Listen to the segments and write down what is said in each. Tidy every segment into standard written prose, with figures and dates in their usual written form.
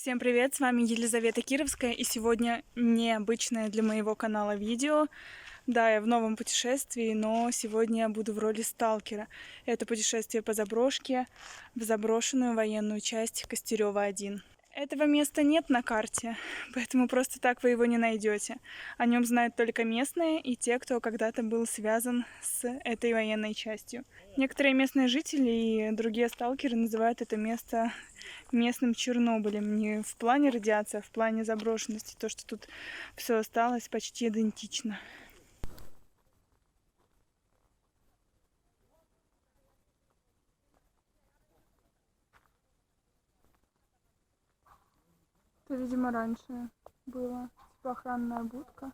Всем привет, с вами Елизавета Кировская, и сегодня необычное для моего канала видео. Да, я в новом путешествии, но сегодня я буду в роли сталкера. Это путешествие по заброшке в заброшенную военную часть Костерёва-1. Этого места нет на карте, поэтому просто так вы его не найдете. О нем знают только местные и те, кто когда-то был связан с этой военной частью. Некоторые местные жители и другие сталкеры называют это место местным Чернобылем. Не в плане радиации, а в плане заброшенности. То, что тут все осталось почти идентично. Это, видимо, раньше было типа охранная будка.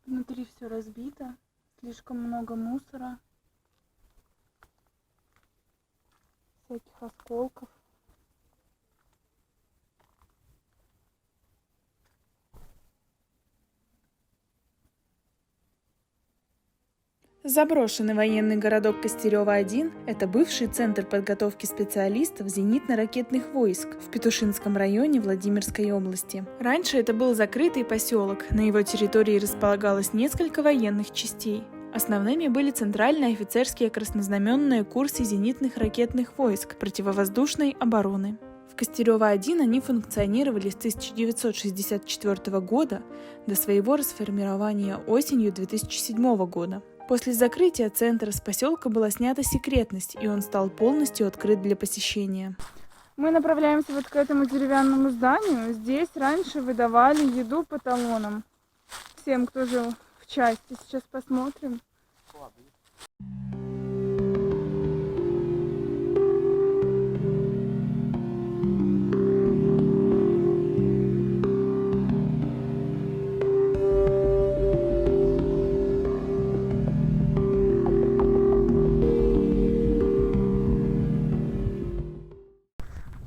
Внутри все разбито, слишком много мусора, всяких осколков. Заброшенный военный городок Костерёво-1 – это бывший центр подготовки специалистов зенитно-ракетных войск в Петушинском районе Владимирской области. Раньше это был закрытый поселок, на его территории располагалось несколько военных частей. Основными были центральные офицерские краснознаменные курсы зенитных ракетных войск противовоздушной обороны. В Костерёво-1 они функционировали с 1964 года до своего расформирования осенью 2007 года. После закрытия центра с поселка была снята секретность, и он стал полностью открыт для посещения. Мы направляемся вот к этому деревянному зданию. Здесь раньше выдавали еду по талонам всем, кто жил в части. Сейчас посмотрим.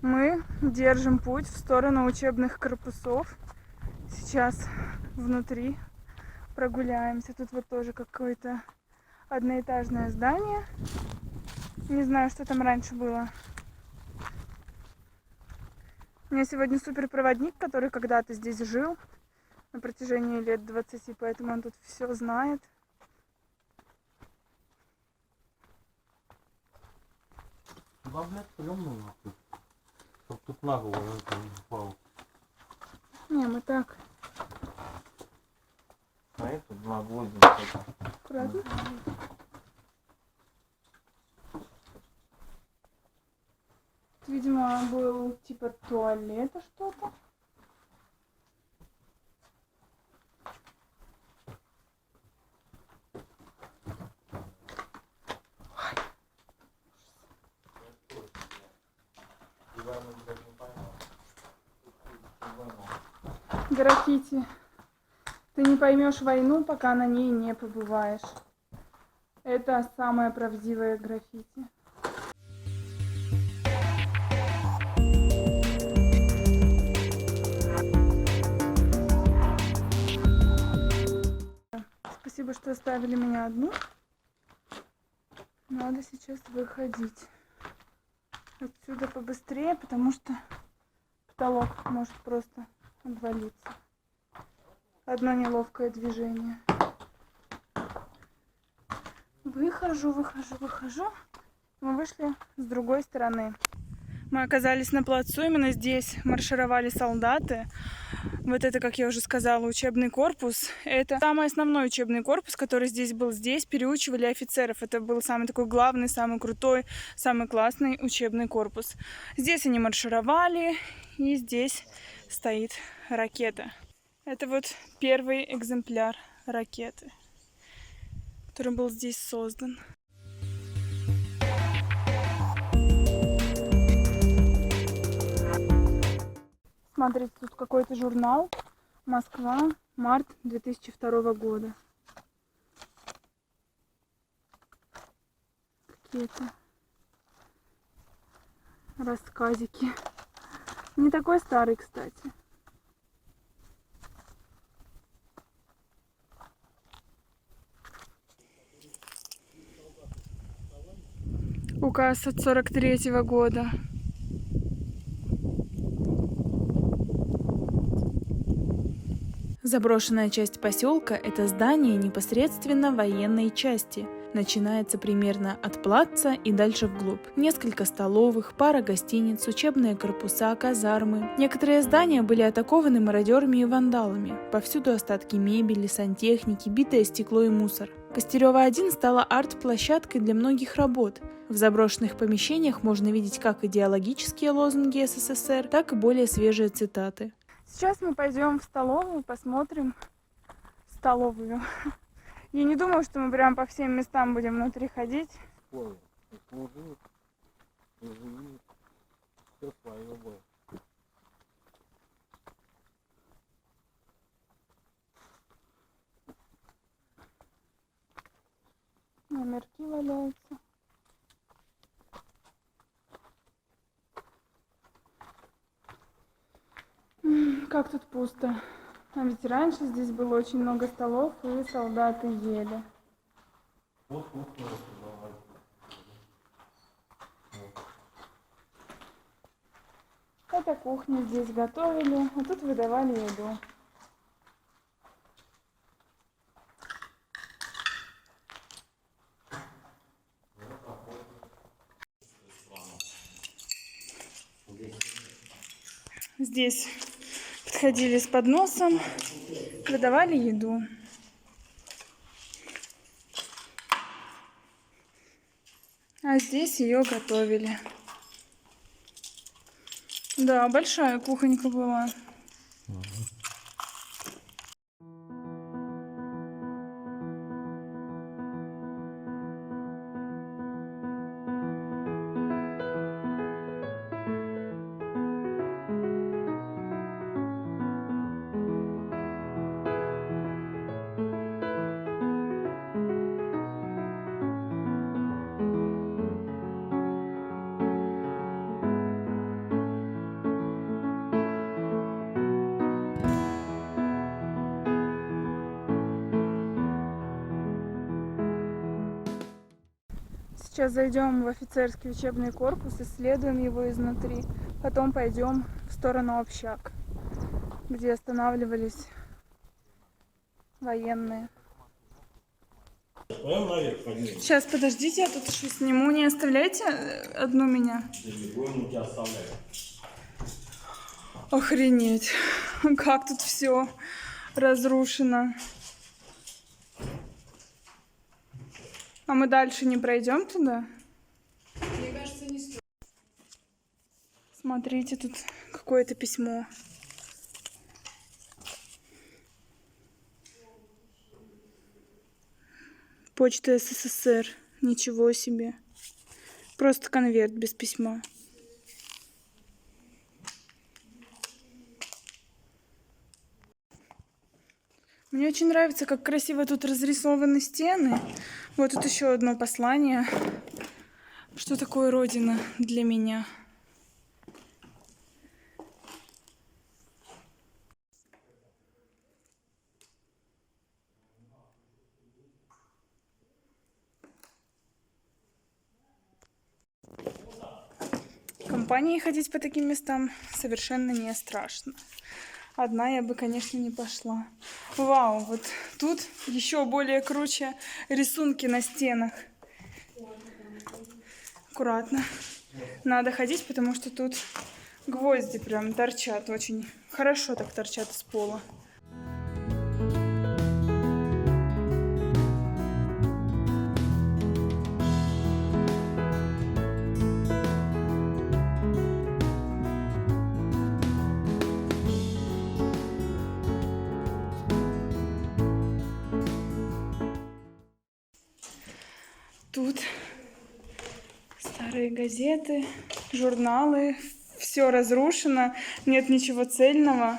Мы держим путь в сторону учебных корпусов. Сейчас внутри прогуляемся. Тут вот тоже какое-то одноэтажное здание. Не знаю, что там раньше было. У меня сегодня суперпроводник, который когда-то здесь жил на протяжении лет 20, поэтому он тут все знает. Да, блядь, стрёмно нахуй. Чтоб тут на голову это не упал. Не, мы так. А это два гвозди. Аккуратно. Видимо, был типа туалета что-то. Граффити. Ты не поймешь войну, пока на ней не побываешь. Это самое правдивое граффити. Спасибо, что оставили меня одну. Надо сейчас выходить отсюда побыстрее, потому что потолок может просто обвалиться. Одно неловкое движение. Выхожу. Мы вышли с другой стороны. Мы оказались на плацу, именно здесь маршировали солдаты. Вот это, как я уже сказала, учебный корпус. Это самый основной учебный корпус, который здесь был. Здесь переучивали офицеров. Это был самый такой главный, самый крутой, самый классный учебный корпус. Здесь они маршировали, и здесь стоит ракета. Это вот первый экземпляр ракеты, который был здесь создан. Смотрите, тут какой-то журнал. Москва, март 2002 года. Какие-то рассказики. Не такой старый, кстати. Указ от 43-го года. Заброшенная часть поселка – это здание непосредственно военной части. Начинается примерно от плаца и дальше вглубь. Несколько столовых, пара гостиниц, учебные корпуса, казармы. Некоторые здания были атакованы мародерами и вандалами. Повсюду остатки мебели, сантехники, битое стекло и мусор. Костерево-1 стала арт-площадкой для многих работ. В заброшенных помещениях можно видеть как идеологические лозунги СССР, так и более свежие цитаты. Сейчас мы пойдем в столовую, посмотрим столовую. Я не думаю, что мы прям по всем местам будем внутри ходить. Понял. Служил, живи, все свое было. Номерки валяются. Как тут пусто. А ведь раньше здесь было очень много столов, и солдаты ели. Вот кухня. Это кухня, здесь готовили, а тут выдавали еду. Здесь подходили с подносом, выдавали еду. А здесь ее готовили. Да, большая кухонька была. Сейчас зайдем в офицерский учебный корпус, исследуем его изнутри. Потом пойдем в сторону общак, где останавливались военные. Сейчас, подождите, я тут еще сниму. Не оставляйте одну меня. Охренеть. Как тут все разрушено. А мы дальше не пройдем туда? Мне кажется, не стоит. Смотрите, тут какое-то письмо. Почта СССР. Ничего себе. Просто конверт без письма. Мне очень нравится, как красиво тут разрисованы стены. Вот тут еще одно послание. Что такое Родина для меня? Компанией ходить по таким местам совершенно не страшно. Одна я бы, конечно, не пошла. Вау, вот тут еще более круче рисунки на стенах. Аккуратно. Надо ходить, потому что тут гвозди прям торчат. Очень хорошо так торчат из пола. Тут старые газеты, журналы, все разрушено, нет ничего цельного,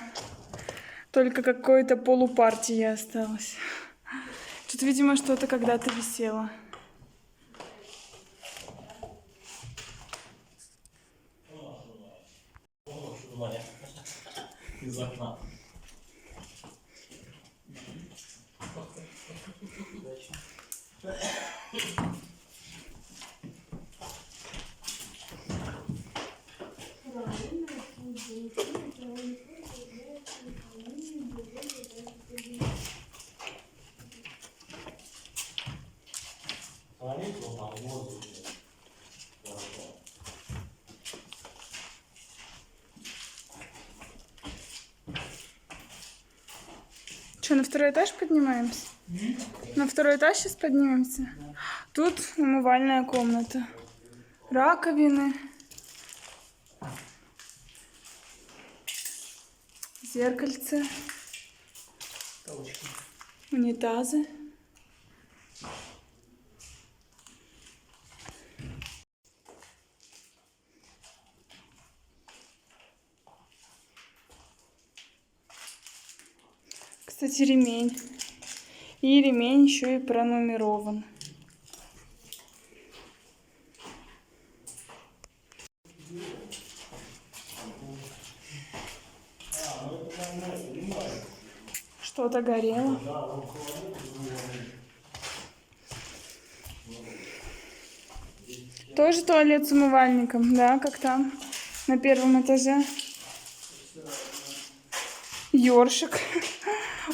только какое-то полупартия осталось. Тут, видимо, что-то когда-то висело. Из окна. Страницу там в воздухе. Хорошо. Что, на второй этаж поднимаемся? На второй этаж сейчас поднимемся? Тут умывальная комната. Раковины. Зеркальце. Унитазы. Кстати, ремень. И ремень еще и пронумерован. Что-то горело. Тоже туалет с умывальником, да, как там, на первом этаже. Ёршик.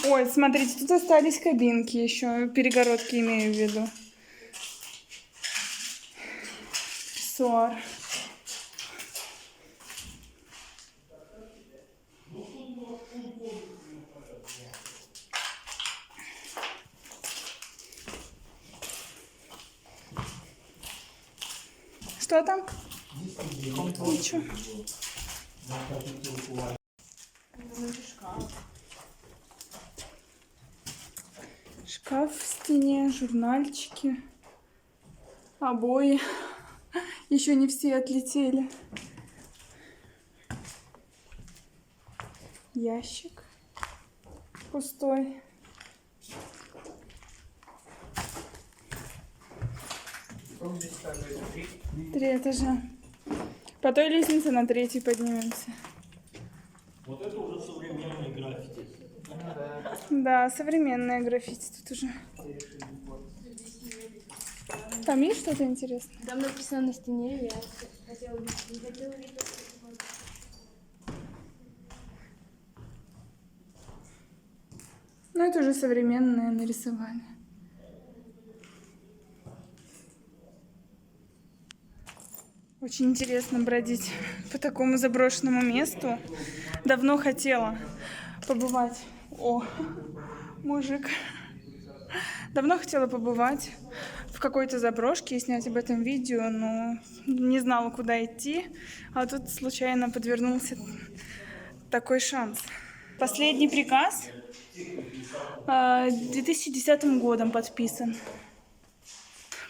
Ой, смотрите, тут остались кабинки еще, перегородки имею в виду. Писсуар. Что там? Ничего. Шкаф в стене, журнальчики, обои. Еще не все отлетели. Ящик пустой. Три этажа. По той лестнице на третий поднимемся. Вот это уже современный граффити. Да, современное граффити тут уже. Там есть что-то интересное? Там написано на стене, я хотела увидеть. Ну, это уже современное нарисовали. Очень интересно бродить по такому заброшенному месту. Давно хотела побывать. О, мужик. Давно хотела побывать в какой-то заброшке и снять об этом видео, но не знала, куда идти. А тут случайно подвернулся такой шанс. Последний приказ 2010 годом подписан.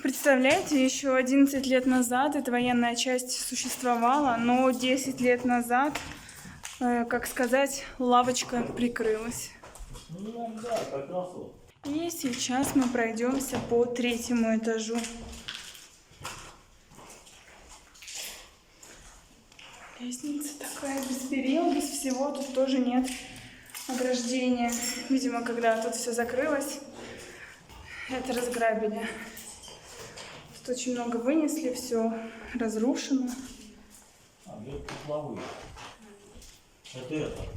Представляете, еще 11 лет назад эта военная часть существовала, но 10 лет назад, как сказать, лавочка прикрылась. Ну да, как раз вот. И сейчас мы пройдемся по третьему этажу. Лестница такая без перил, без всего, тут тоже нет ограждения. Видимо, когда тут все закрылось, это разграбили. Тут очень много вынесли, все разрушено. А, это тепловые. Это.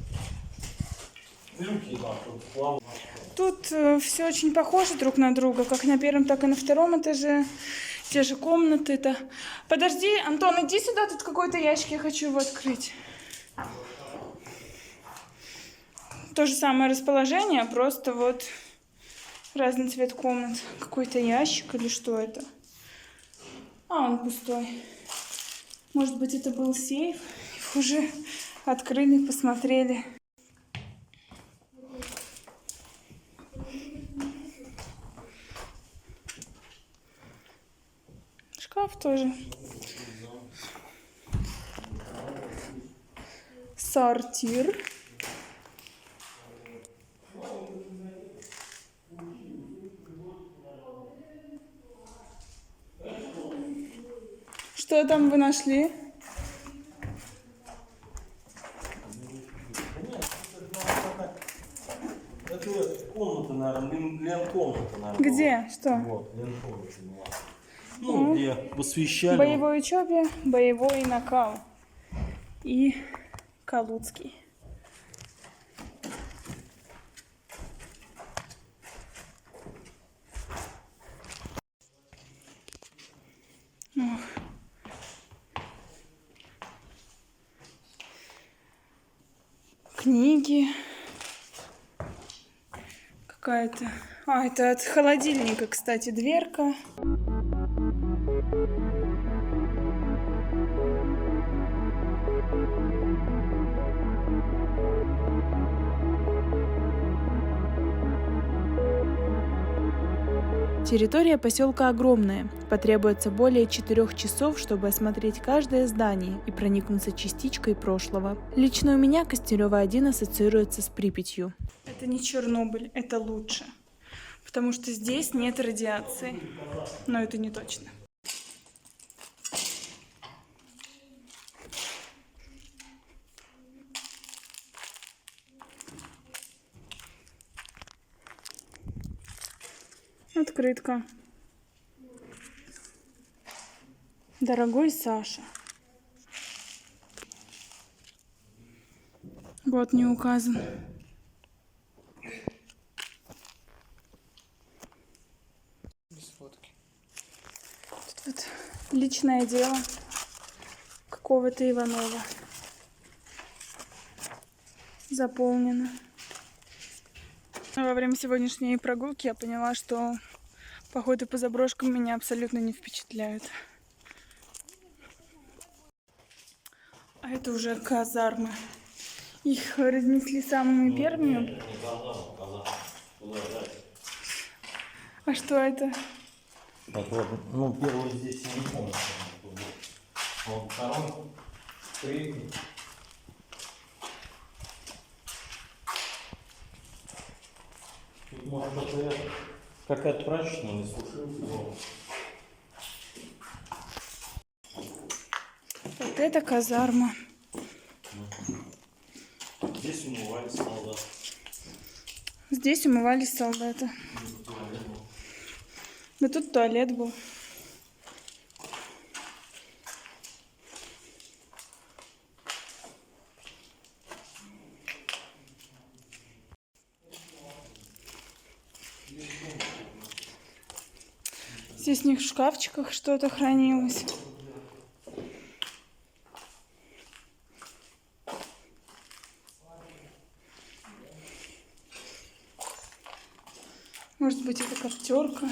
Люки, да, тут тепловые. Тут все очень похоже друг на друга, как на первом, так и на втором этаже. Те же комнаты-то. Подожди, Антон, иди сюда, тут какой-то ящик, я хочу его открыть. То же самое расположение, просто вот разный цвет комнат. Какой-то ящик или что это? А, он пустой. Может быть, это был сейф? Их уже открыли, посмотрели. Шкаф тоже. Сортир. Что там вы нашли? Это комната, наверное, ленкомната, наверное. Где? Что? Вот, ленкомната была. Ну, где посвящали. Боевой учебе, боевой накал. И Калуцкий. Ох. Книги. Какая-то... А, это от холодильника, кстати, дверка. Территория поселка огромная. Потребуется более 4 часов, чтобы осмотреть каждое здание и проникнуться частичкой прошлого. Лично у меня Костылево-1 ассоциируется с Припятью. Это не Чернобыль, это лучше. Потому что здесь нет радиации. Но это не точно. Открытка. Дорогой Саша. Год не указан. Без фотки. Тут вот личное дело какого-то Иванова. Заполнено. Во время сегодняшней прогулки я поняла, что походы по заброшкам меня абсолютно не впечатляют. А это уже казармы. Их разнесли самыми первыми. А что это? Так вот, ну первый здесь я не помню. А вот второй, третий. Тут может быть какая-то прачечная, не слушаю. Вот это казарма. Здесь умывались солдаты. Здесь умывались солдаты. Да тут туалет был. Здесь у них в шкафчиках что-то хранилось. Может быть, это коптерка.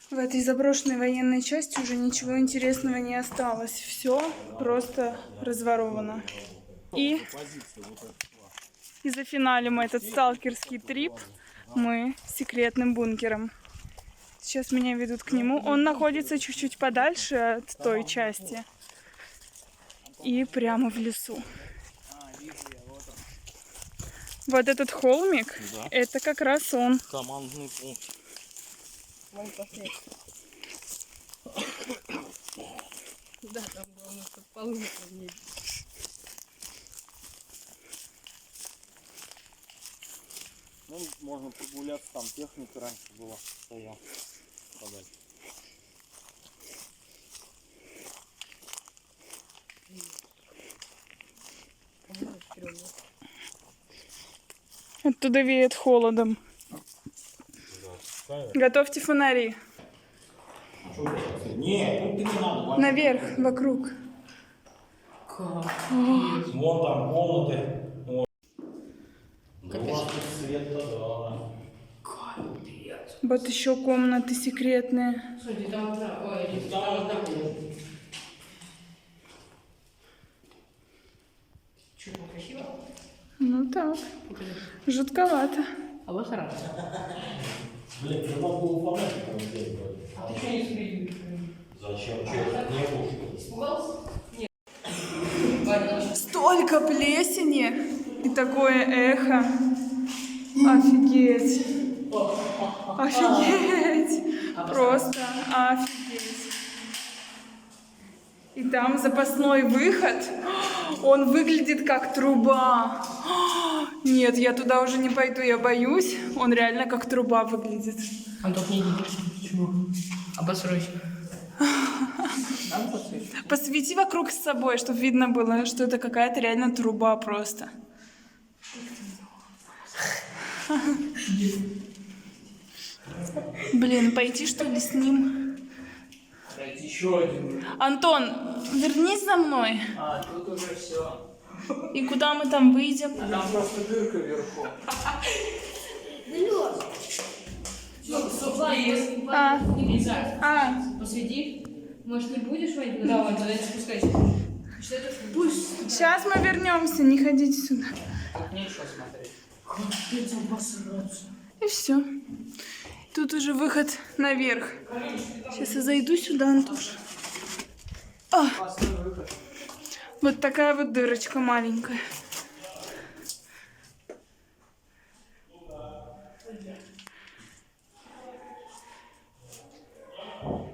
В этой заброшенной военной части уже ничего интересного не осталось. Все просто разворовано. И зафиналим этот сталкерский трип мы секретным бункером. Сейчас меня ведут к нему. Он находится чуть-чуть подальше от той части. И прямо в лесу. Вот этот холмик, да. Это как раз он. Командный пункт. Да, там главное, чтобы полы не. Ну, можно прогуляться, там техника раньше была, стояла. Подать. Оттуда веет холодом. Готовьте фонари. Нет, тут не надо. Наверх, вокруг. Вон там комнаты. Вот. Да у вас тут свет-то, да. Вот еще комнаты секретные. Смотри, там ой, Там что, красиво? Ну так. Жутковато. А вот хорошо. блин, я могу фонарик там взять. А ты что не спрыгнешь? Зачем? Че? Не был. Испугался? Нет. Ваня, Столько плесени и такое эхо. Офигеть. Офигеть. Просто офигеть. И там запасной выход. Он выглядит как труба. Нет, я туда уже не пойду, я боюсь. Он реально как труба выглядит. Антон, не иди. Почему? Обосройся. Нам подсвечу. Посвети вокруг с собой, чтобы видно было, что это какая-то реально труба просто. Блин, пойти что ли с ним? Дайте еще один. Антон, вернись за мной. А, тут уже все. И куда мы там выйдем? А там просто дырка вверху. А, а, Посвети. Может, не будешь, Вань? Давай, тогда не спускайся. Что это? Пусть. сейчас мы вернемся, не ходите сюда. Тут нечего смотреть. И все. Тут уже выход наверх. Сейчас я зайду сюда, Антош. А, Классный выход. вот такая вот дырочка маленькая.